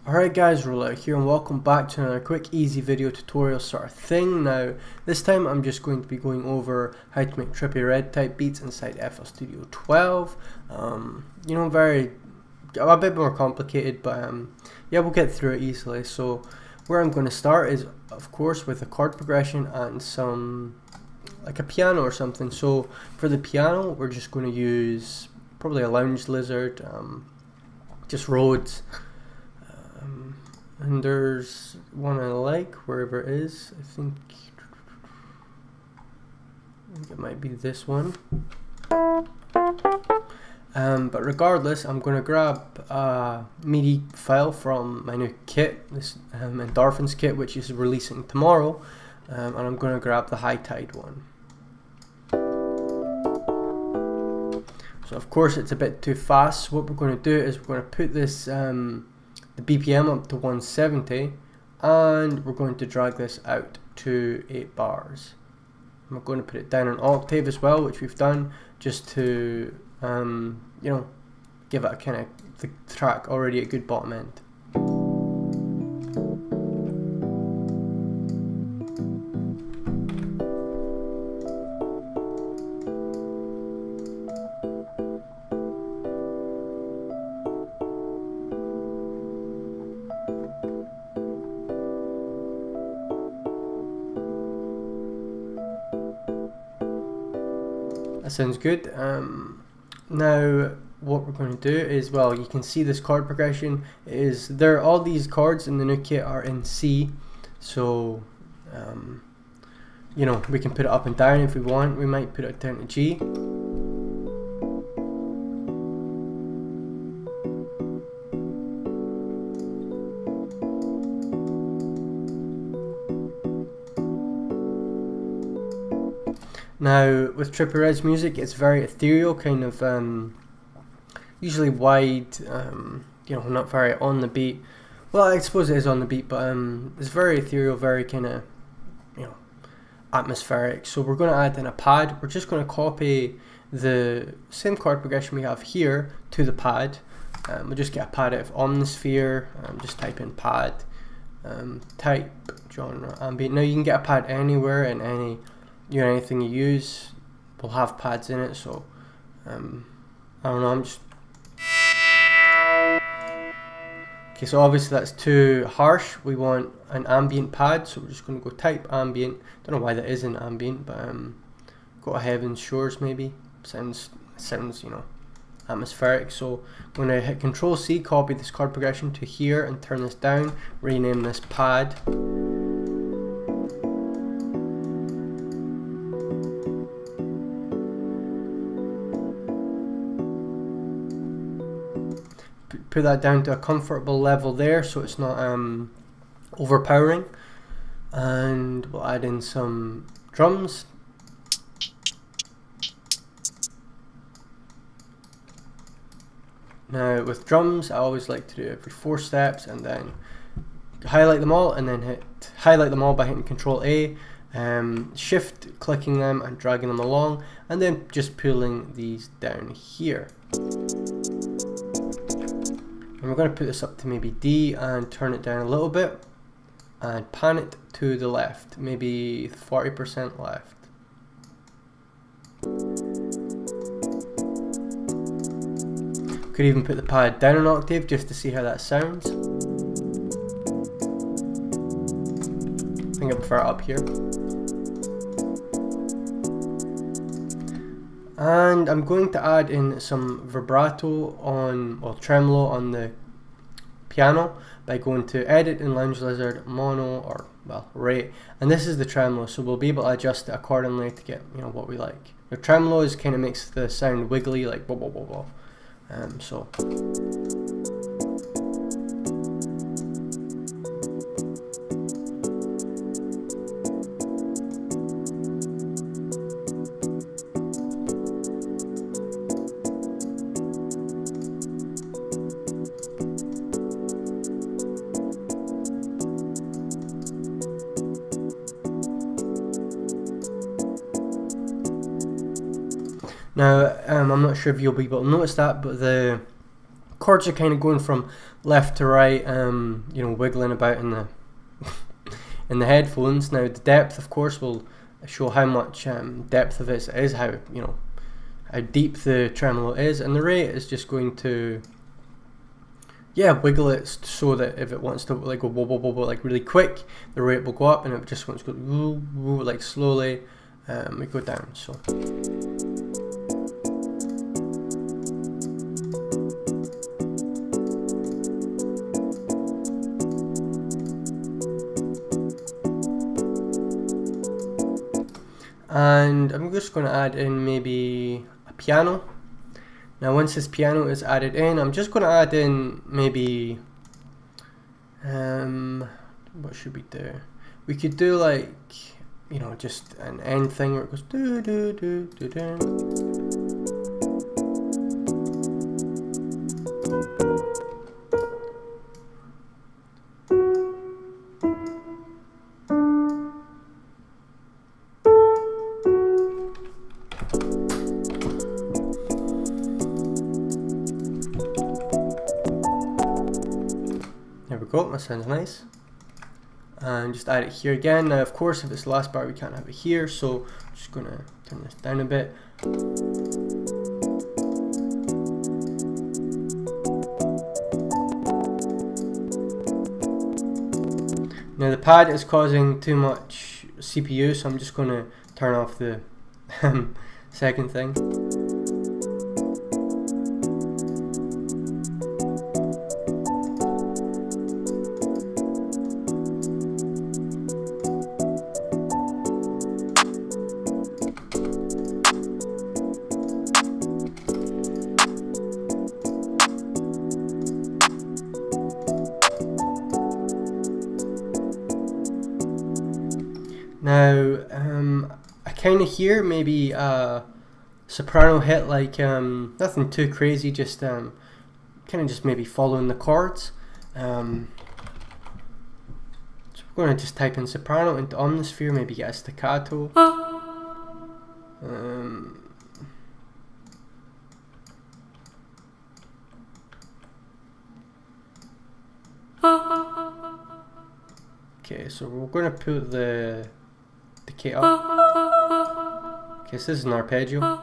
Alright guys, Roulette here and welcome back to another quick easy video tutorial sort of thing. Now this time I'm just going to be going over how to make trippy red type beats inside FL Studio 12. You know, a bit more complicated, but yeah, we'll get through it easily. So where I'm going to start is of course with a chord progression and some like a piano or something. So for the piano we're just going to use probably a lounge lizard, just Rhodes. And there's one I like, wherever it is. I think it might be this one. But regardless, I'm going to grab a MIDI file from my new kit, this Endorphins kit, which is releasing tomorrow. And I'm going to grab the high tide one. So of course it's a bit too fast. So what we're going to do is we're going to put this the BPM up to 170 and we're going to drag this out to 8 bars. And we're going to put it down an octave as well, which we've done just to you know, give it a kind of the track already a good bottom end. That sounds good. Now what we're going to do is, well, you can see this chord progression is there. All these chords in the new kit are in C, so you know, we can put it up and down if we want. We might put it down to G. Now with Trippie Red's music, it's very ethereal, kind of usually wide, you know, not very on the beat. Well, I suppose it is on the beat, but it's very ethereal, very kind of, you know, atmospheric. So we're going to add in a pad. We're just going to copy the same chord progression we have here to the pad. We'll just get a pad out of Omnisphere, just type in pad, type genre ambient. Now you can get a pad anywhere in any, you know, anything you use will have pads in it, so I don't know, I'm just okay. So obviously that's too harsh. We want an ambient pad, so we're just going to go type ambient. Don't know why that isn't ambient, but go to Heaven's Shores maybe. Sounds you know, atmospheric. So I'm going to hit Control C, copy this chord progression to here and turn this down, rename this pad. Put that down to a comfortable level there, so it's not overpowering, and we'll add in some drums. Now with drums, I always like to do every 4 steps and then highlight them all, and then highlight them all by hitting Control A, shift clicking them and dragging them along, and then just pulling these down here. And we're going to put this up to maybe D and turn it down a little bit and pan it to the left, maybe 40% left. Could even put the pad down an octave just to see how that sounds. I think I prefer it up here. And I'm going to add in some vibrato on, well, tremolo on the piano by going to Edit in Lounge Lizard, Mono, or well, Rate, and this is the tremolo, so we'll be able to adjust it accordingly to get, you know, what we like. The tremolo is kind of makes the sound wiggly, like blah blah blah blah. So. Now, I'm not sure if you'll be able to notice that, but the chords are kind of going from left to right, you know, wiggling about in the in the headphones. Now the depth, of course, will show how much depth of it is, how, you know, how deep the tremolo is, and the rate is just going to, yeah, wiggle it so that if it wants to like go wobble wobble like really quick, the rate will go up, and if it just wants to go woo, woo, like slowly, we go down. So. And I'm just going to add in maybe a piano. Now once this piano is added in, I'm just going to add in maybe, what should we do? We could do like, you know, just an end thing where it goes do do do do do. There we go, that sounds nice. And just add it here again. Now of course if it's the last bar we can't have it here, so I'm just going to turn this down a bit. Now the pad is causing too much CPU, so I'm just going to turn off the second thing. Now, I kind of hear maybe a soprano hit, like nothing too crazy, just kind of just maybe following the chords. So we're going to just type in soprano into omnisphere, maybe get a staccato. Okay, so we're going to put the decay up. Okay, so this is an arpeggio.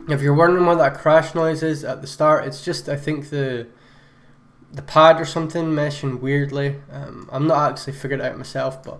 If you're wondering what that crash noise is at the start, it's just, I think, the pad or something meshing weirdly. I'm not actually figured it out myself, but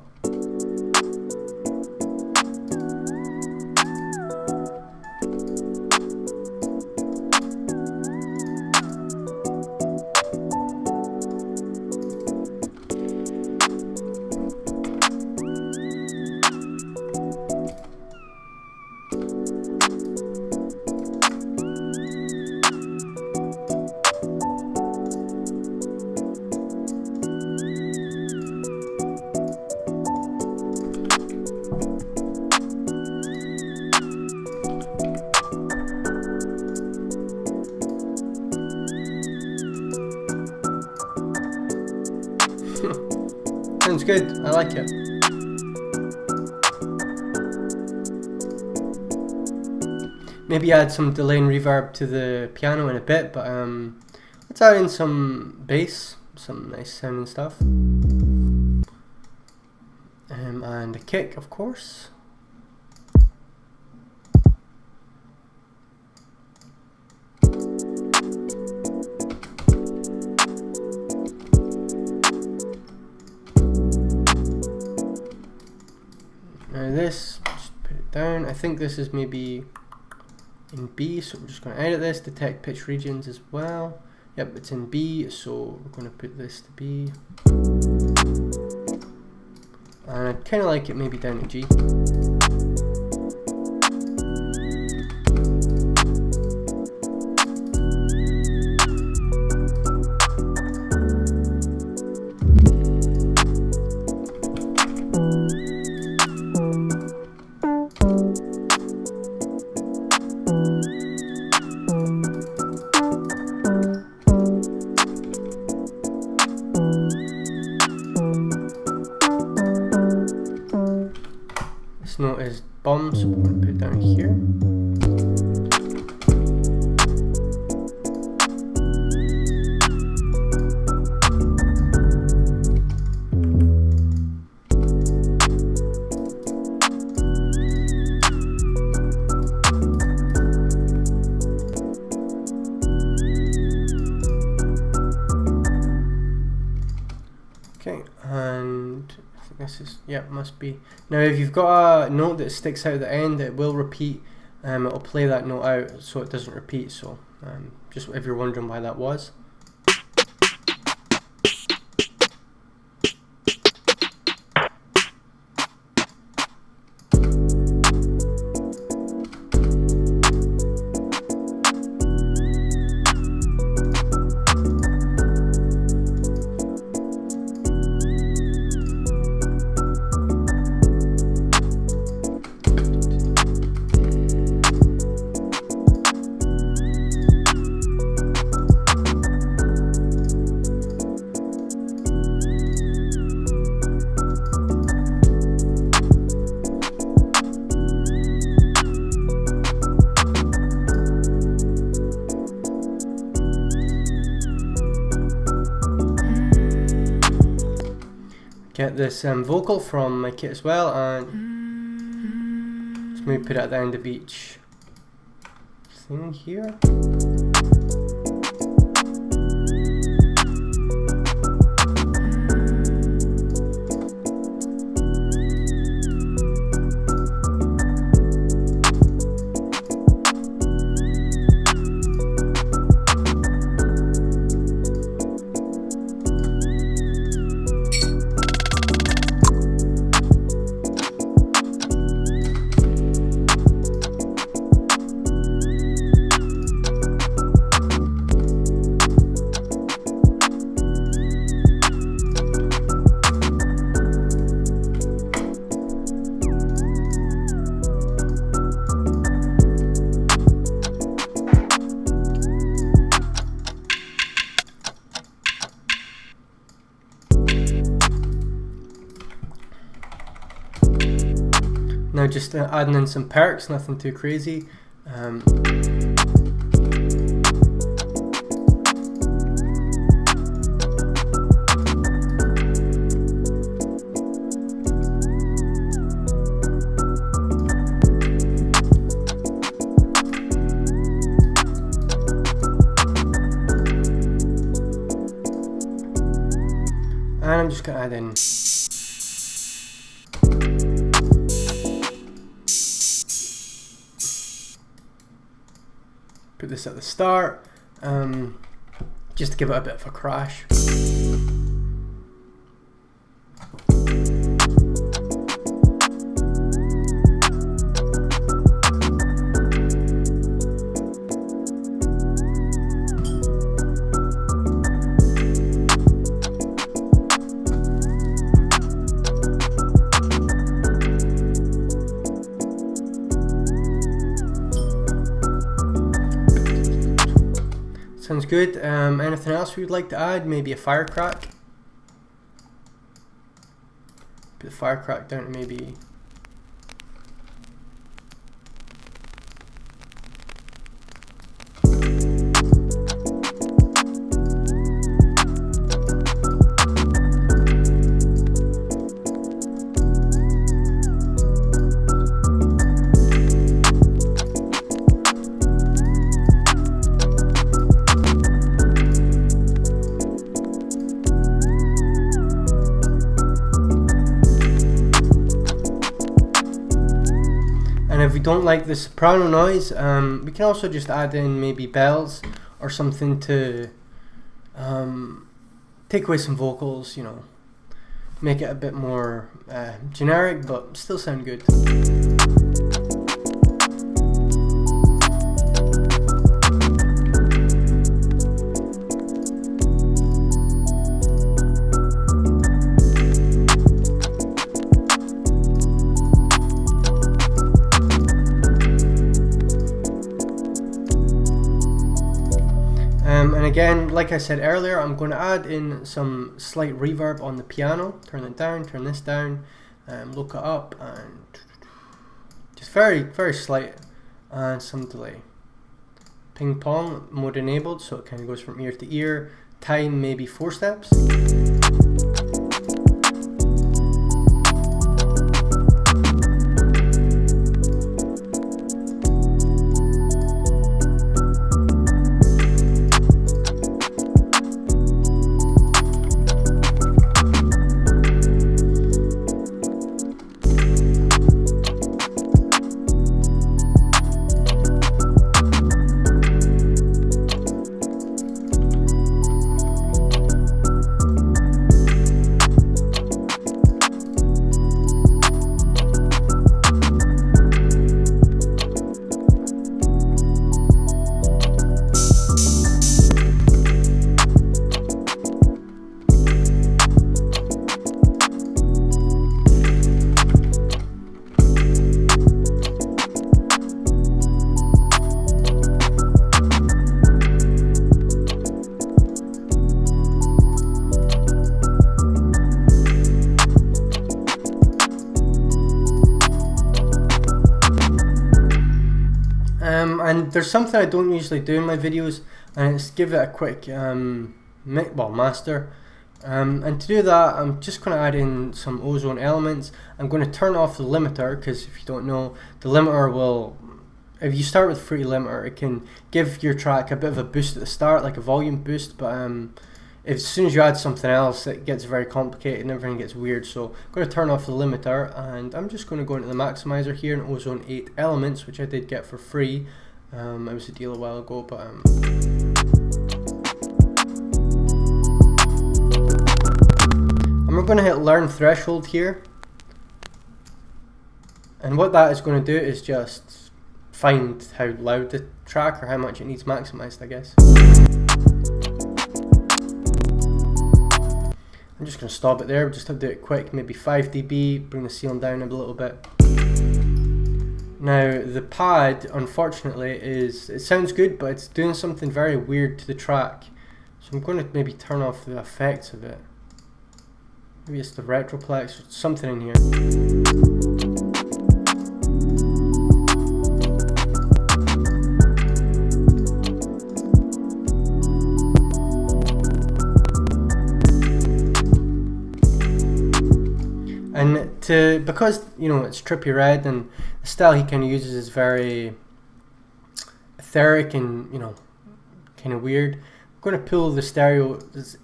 sounds good. I like it. Maybe add some delay and reverb to the piano in a bit, but let's add in some bass, some nice sounding stuff, and a kick, of course. Now this, just put it down. I think this is maybe in B, so we're just going to edit this, detect pitch regions as well. Yep, it's in B, so we're going to put this to B. And I'd kind of like it maybe down to G. bomb, so we're going to put it down here. Okay, and I think this is, yeah, must be. Now if you've got a note that sticks out at the end, it will repeat. It'll play that note out so it doesn't repeat, so just if you're wondering why that was. Get this vocal from my kit as well, and just maybe put it at the end of each thing here. Now just adding in some perks, nothing too crazy. And I'm just going to add in put this at the start, just to give it a bit of a crash. Sounds good. Anything else we would like to add? Maybe a fire crack. Put the fire crack down to maybe. And if we don't like the soprano noise, we can also just add in maybe bells or something to take away some vocals, you know, make it a bit more generic but still sound good. And again, like I said earlier, I'm going to add in some slight reverb on the piano. Turn it down, turn this down, look it up, and It's very slight, and some delay. Ping pong mode enabled, so it kind of goes from ear to ear. Time maybe 4 steps. And there's something I don't usually do in my videos, and it's give it a quick master. And to do that, I'm just going to add in some ozone elements. I'm going to turn off the limiter, because if you don't know, the limiter will, if you start with free limiter, it can give your track a bit of a boost at the start, like a volume boost, but as soon as you add something else, it gets very complicated and everything gets weird. So I'm going to turn off the limiter, and I'm just going to go into the maximizer here in Ozone 8 Elements, which I did get for free. It was a deal a while ago, but and we're going to hit Learn Threshold here, and what that is going to do is just find how loud the track or how much it needs maximized, I guess. I'm just going to stop it there, just have to do it quick, maybe 5 dB, bring the ceiling down a little bit. Now the pad, unfortunately, it sounds good, but it's doing something very weird to the track. So I'm going to maybe turn off the effects of it. Maybe it's the retroplex or something in here. And because you know it's Trippie Red, and the style he kind of uses is very etheric and kind of weird, I'm going to pull the stereo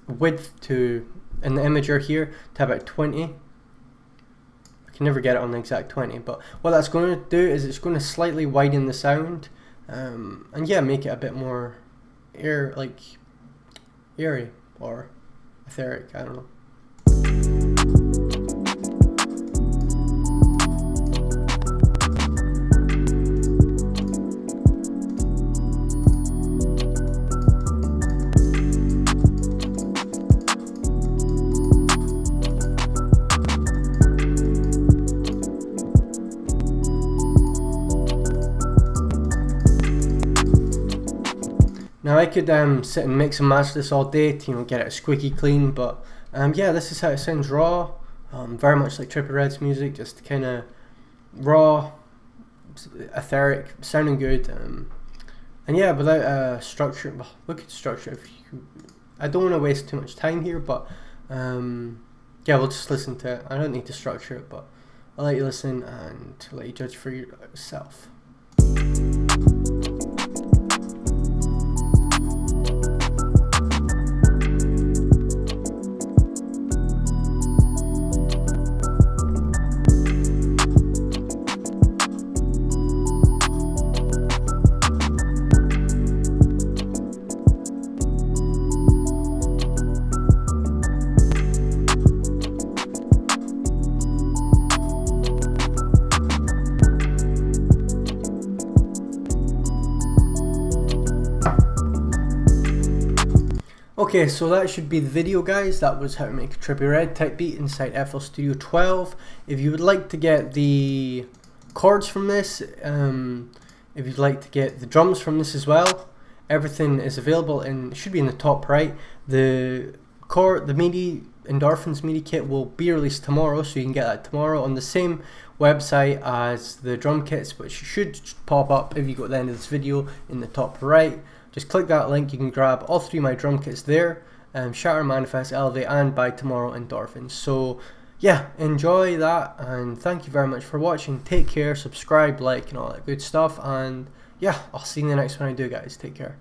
width to in the imager here to about 20. I can never get it on the exact 20, but what that's going to do is it's going to slightly widen the sound, and yeah, make it a bit more airy or etheric. I don't know. Now I could sit and mix and match this all day to get it squeaky clean, but yeah, this is how it sounds raw, very much like Trippie Red's music, just kind of raw, etheric, sounding good, and yeah, without structure. Well, look at structure. I don't want to waste too much time here, but yeah, we'll just listen to it. I don't need to structure it, but I'll let you listen and let you judge for yourself. Okay, so that should be the video, guys. That was how to make a Trippie Red type beat inside FL Studio 12. If you would like to get the chords from this, if you'd like to get the drums from this as well, everything is available, and it should be in the top right. The MIDI Endorphins MIDI kit will be released tomorrow, so you can get that tomorrow on the same website as the drum kits, which should pop up if you go to the end of this video in the top right. Just click that link, you can grab all 3 of my drum kits there, Shatter, Manifest, Elevate, and By Tomorrow Endorphins. So yeah, enjoy that, and thank you very much for watching. Take care, subscribe, like, and all that good stuff, and yeah, I'll see you in the next one I do, guys. Take care.